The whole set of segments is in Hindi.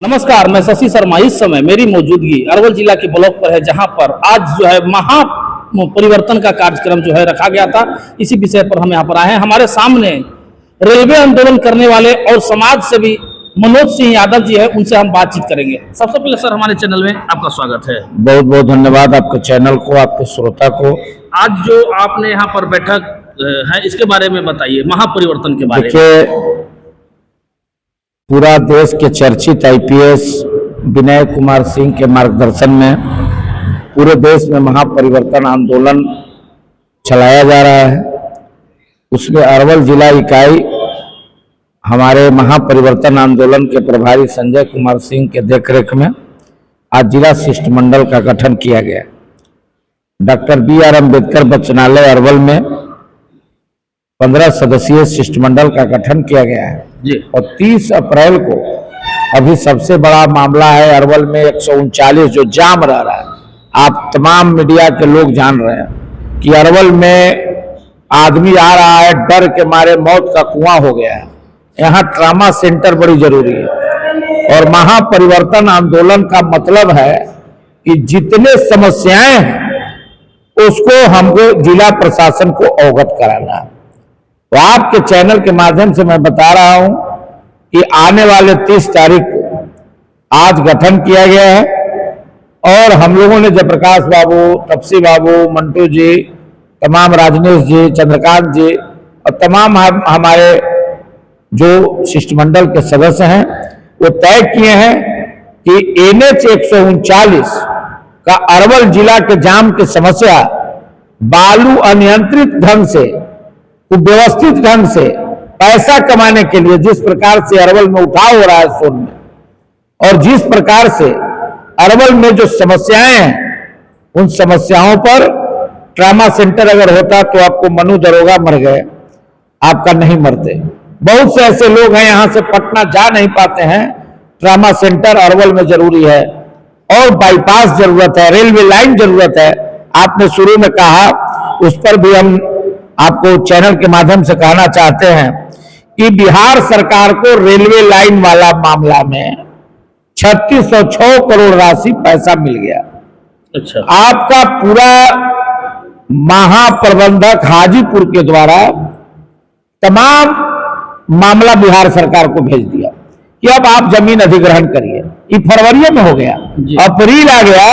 नमस्कार, मैं शशि शर्मा। इस समय मेरी मौजूदगी अरवल जिला के ब्लॉक पर है, जहां पर आज जो है महा परिवर्तन का कार्यक्रम जो है रखा गया था। इसी विषय पर हम यहां पर आए हैं। हमारे सामने रेलवे आंदोलन करने वाले और समाज सेवी मनोज सिंह यादव जी है, उनसे हम बातचीत करेंगे। सबसे पहले सर, हमारे चैनल में आपका स्वागत है। बहुत बहुत धन्यवाद आपके चैनल को, आपके श्रोता को। आज जो आपने यहाँ पर बैठक है, इसके बारे में बताइए, महापरिवर्तन के बारे में। देखिए, पूरा देश के चर्चित आईपीएस विनय कुमार सिंह के मार्गदर्शन में पूरे देश में महापरिवर्तन आंदोलन चलाया जा रहा है। उसमें अरवल जिला इकाई हमारे महापरिवर्तन आंदोलन के प्रभारी संजय कुमार सिंह के देखरेख में आज जिला शिष्टमंडल का गठन किया गया। डॉक्टर BR अम्बेडकर बचनालय अरवल में 15 सदस्यीय शिष्टमंडल का गठन किया गया है जी। और 30 अप्रैल को अभी सबसे बड़ा मामला है अरवल में 139 जो जाम रह रहा है। आप तमाम मीडिया के लोग जान रहे हैं कि अरवल में आदमी आ रहा है, डर के मारे मौत का कुआं हो गया है। यहाँ ट्रामा सेंटर बड़ी जरूरी है। और महापरिवर्तन आंदोलन का मतलब है कि जितने समस्याएं हैं उसको हमको जिला प्रशासन को अवगत कराना है। तो आपके चैनल के माध्यम से मैं बता रहा हूं कि आने वाले 30 तारीख को आज गठन किया गया है और हम लोगों ने जयप्रकाश बाबू, तपसी बाबू, मंटू जी, तमाम राजनेश जी, चंद्रकांत जी और तमाम हमारे जो शिष्टमंडल के सदस्य हैं वो तय किए हैं कि NH 139 का अरवल जिला के जाम की समस्या बालू अनियंत्रित ढंग से, व्यवस्थित ढंग से पैसा कमाने के लिए जिस प्रकार से अरवल में उठाव हो रहा है सोन में, और जिस प्रकार से अरवल में जो समस्याएं हैं उन समस्याओं पर ट्रामा सेंटर अगर होता तो आपको मनु दरोगा मर गए, आपका नहीं मरते। बहुत से ऐसे लोग हैं यहां से पटना जा नहीं पाते हैं। ट्रामा सेंटर अरवल में जरूरी है और बाईपास जरूरत है, रेलवे लाइन जरूरत है। आपने शुरू में कहा, उस पर भी हम आपको चैनल के माध्यम से कहना चाहते हैं कि बिहार सरकार को रेलवे लाइन वाला मामला में 3606 करोड़ राशि पैसा मिल गया। अच्छा। आपका आपका पूरा महाप्रबंधक हाजीपुर के द्वारा तमाम मामला बिहार सरकार को भेज दिया कि अब आप जमीन अधिग्रहण करिए। ये फरवरी में हो गया, अप्रैल आ गया।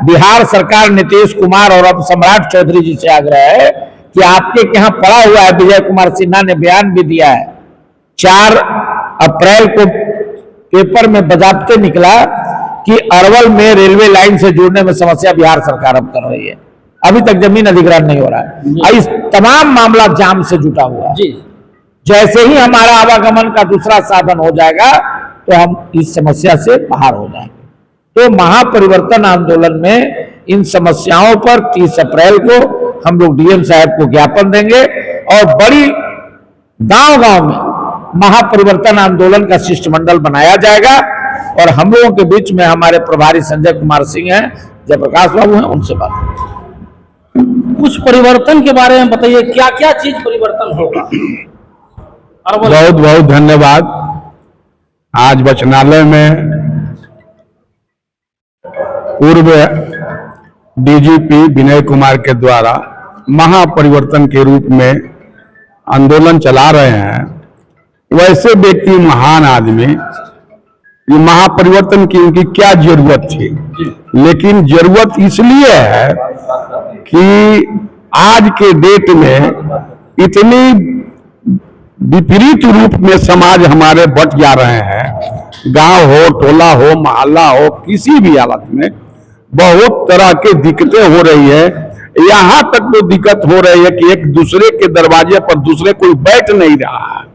बिहार सरकार नीतीश कुमार और अब सम्राट चौधरी जी से आग्रह है कि आपके यहाँ पड़ा हुआ है। विजय कुमार सिन्हा ने बयान भी दिया है। 4 अप्रैल को पेपर में बजाबते निकला कि अरवल में रेलवे लाइन से जुड़ने में समस्या बिहार सरकार अब कर रही है। अभी तक जमीन अधिग्रहण नहीं हो रहा है। इस तमाम मामला जाम से जुटा हुआ है। जैसे ही हमारा आवागमन का दूसरा साधन हो जाएगा तो हम इस समस्या से बाहर हो जाएंगे। तो महापरिवर्तन आंदोलन में इन समस्याओं पर 30 अप्रैल को हम लोग DM साहब को ज्ञापन देंगे और बड़ी गांव-गांव में महापरिवर्तन आंदोलन का शिष्टमंडल बनाया जाएगा। और हम लोगों के बीच में हमारे प्रभारी संजय कुमार सिंह हैं, जयप्रकाश बाबू हैं, उनसे बात। कुछ परिवर्तन के बारे में बताइए, क्या क्या चीज परिवर्तन होगा? बहुत बहुत धन्यवाद। आज बचनालय में पूर्व DGP विनय कुमार के द्वारा महापरिवर्तन के रूप में आंदोलन चला रहे हैं। वैसे व्यक्ति, महान आदमी, ये महापरिवर्तन की उनकी क्या जरूरत थी, लेकिन जरूरत इसलिए है कि आज के डेट में इतनी विपरीत रूप में समाज हमारे बट जा रहे हैं। गांव हो, टोला हो, मोहल्ला हो, किसी भी हालत में बहुत तरह की दिक्कतें हो रही है। यहाँ तक तो दिक्कत हो रही है कि एक दूसरे के दरवाजे पर दूसरे कोई बैठ नहीं रहा है।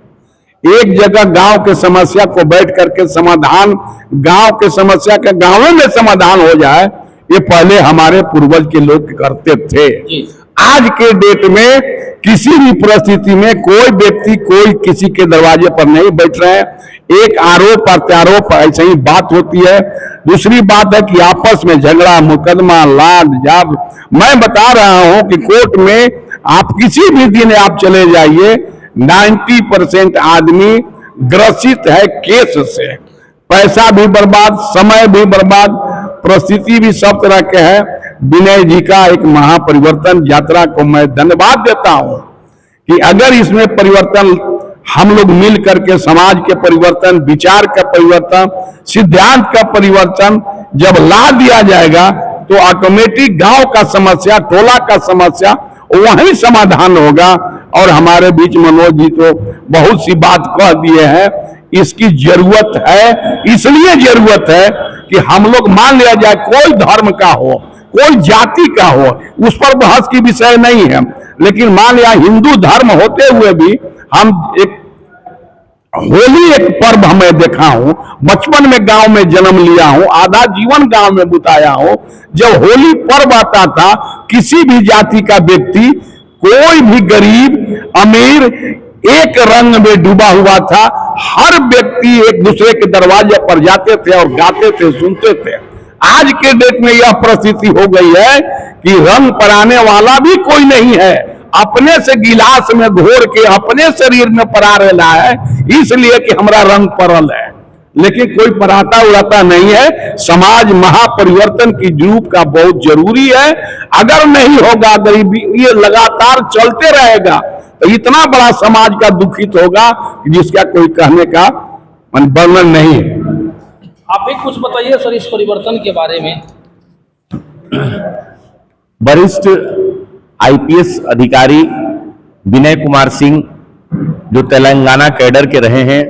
एक जगह गांव के समस्या को बैठ करके समाधान, गांव के समस्या के गांव में समाधान हो जाए, ये पहले हमारे पूर्वज के लोग करते थे। आज के डेट में किसी भी परिस्थिति में कोई व्यक्ति कोई किसी के दरवाजे पर नहीं बैठ रहा है। एक आरोप प्रत्यारोप ऐसे ही बात होती है। दूसरी बात है कि आपस में झगड़ा, मुकदमा, लाद जाब। मैं बता रहा हूं कि कोर्ट में आप किसी भी दिन आप चले जाइए, 90% आदमी ग्रसित है केस से। पैसा भी बर्बाद, समय भी बर्बाद, परिस्थिति भी सब तरह के है। विनय जी का एक महापरिवर्तन यात्रा को मैं धन्यवाद देता हूं कि अगर इसमें परिवर्तन हम लोग मिल करके समाज के परिवर्तन, विचार का परिवर्तन, सिद्धांत का परिवर्तन जब ला दिया जाएगा तो ऑटोमेटिक गांव का समस्या, टोला का समस्या वहीं समाधान होगा। और हमारे बीच मनोज जी तो बहुत सी बात कह दिए हैं, इसकी जरूरत है। इसलिए जरूरत है कि हम लोग मान लिया जाए, कोई धर्म का हो, कोई जाति का हो, उस पर बहस की विषय नहीं है, लेकिन मान लिया हिंदू धर्म होते हुए भी हम एक होली एक पर्व हमें देखा हूं, बचपन में गांव में जन्म लिया हूं, आधा जीवन गांव में बिताया हूं। जब होली पर्व आता था, किसी भी जाति का व्यक्ति, कोई भी गरीब अमीर एक रंग में डूबा हुआ था। हर व्यक्ति एक दूसरे के दरवाजे पर जाते थे और गाते थे, सुनते थे। आज के डेट में यह परिस्थिति हो गई है कि रंग पराने वाला भी कोई नहीं है, अपने से गिलास में घोर के अपने शरीर में परा रहा है, इसलिए कि हमारा रंग परल है, लेकिन कोई पराता उड़ाता नहीं है। समाज महापरिवर्तन की जरूरत का बहुत जरूरी है। अगर नहीं होगा, गरीबी ये लगातार चलते रहेगा तो इतना बड़ा समाज का दुखित होगा जिसका कोई कहने का वर्णन नहीं है। आप भी कुछ बताइए सर इस परिवर्तन के बारे में। वरिष्ठ आईपीएस अधिकारी विनय कुमार सिंह, जो तेलंगाना कैडर के रहे हैं,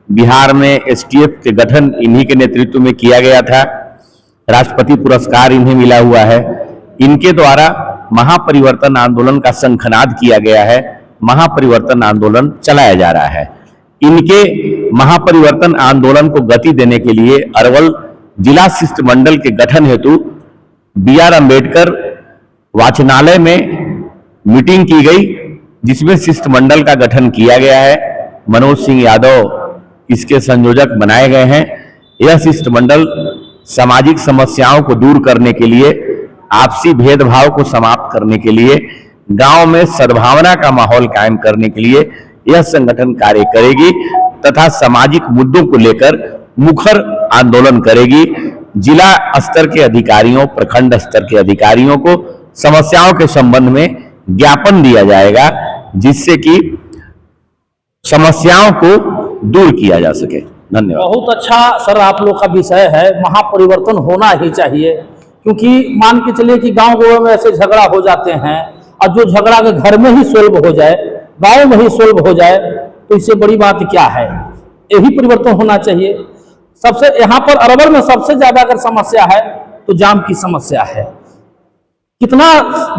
बिहार में एसटीएफ के गठन इन्हीं के नेतृत्व में किया गया था, राष्ट्रपति पुरस्कार इन्हें मिला हुआ है। इनके द्वारा महापरिवर्तन आंदोलन का शंखनाद किया गया है, महापरिवर्तन आंदोलन चलाया जा रहा है। इनके महापरिवर्तन आंदोलन को गति देने के लिए अरवल जिला शिष्टमंडल के गठन हेतु BR अम्बेडकर वाचनालय में मीटिंग की गई, जिसमें शिष्टमंडल का गठन किया गया है। मनोज सिंह यादव इसके संयोजक बनाए गए हैं। यह शिष्टमंडल सामाजिक समस्याओं को दूर करने के लिए, आपसी भेदभाव को समाप्त करने के लिए, गांव में सद्भावना का माहौल कायम करने के लिए यह संगठन कार्य करेगी तथा सामाजिक मुद्दों को लेकर मुखर आंदोलन करेगी। जिला स्तर के अधिकारियों, प्रखंड स्तर के अधिकारियों को समस्याओं के संबंध में ज्ञापन दिया जाएगा, जिससे कि समस्याओं को दूर किया जा सके। धन्यवाद। बहुत अच्छा सर आप लोग का विषय है, महापरिवर्तन होना ही चाहिए, क्योंकि मान के चलिए कि गांव में ऐसे झगड़ा हो जाते हैं और जो झगड़ा के घर में ही सोल्व हो जाए, गांव में ही सोल्व हो जाए, तो इससे बड़ी बात क्या है। यही परिवर्तन होना चाहिए। सबसे यहाँ पर अरवल में सबसे ज्यादा अगर समस्या है तो जाम की समस्या है। कितना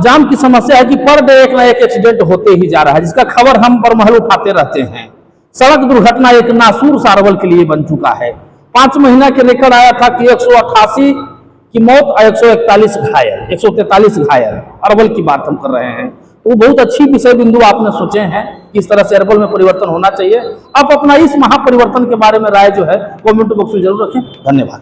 जाम की समस्या है कि पर डे एक ना एक एक्सीडेंट होते ही जा रहा है, जिसका खबर हम बरमहल उठाते रहते हैं। सड़क दुर्घटना एक नासूर अरवल के लिए बन चुका है। 5 महीना के रिकॉर्ड आया था कि 188 की मौत और 143 घायल, 143 घायल। अरवल की बात हम कर रहे हैं। तो बहुत अच्छी विषय बिंदु आपने सोचे हैं कि इस तरह से अरवल में परिवर्तन होना चाहिए। आप अपना इस महापरिवर्तन के बारे में राय जो है कमेंट बॉक्स में जरूर रखें। धन्यवाद।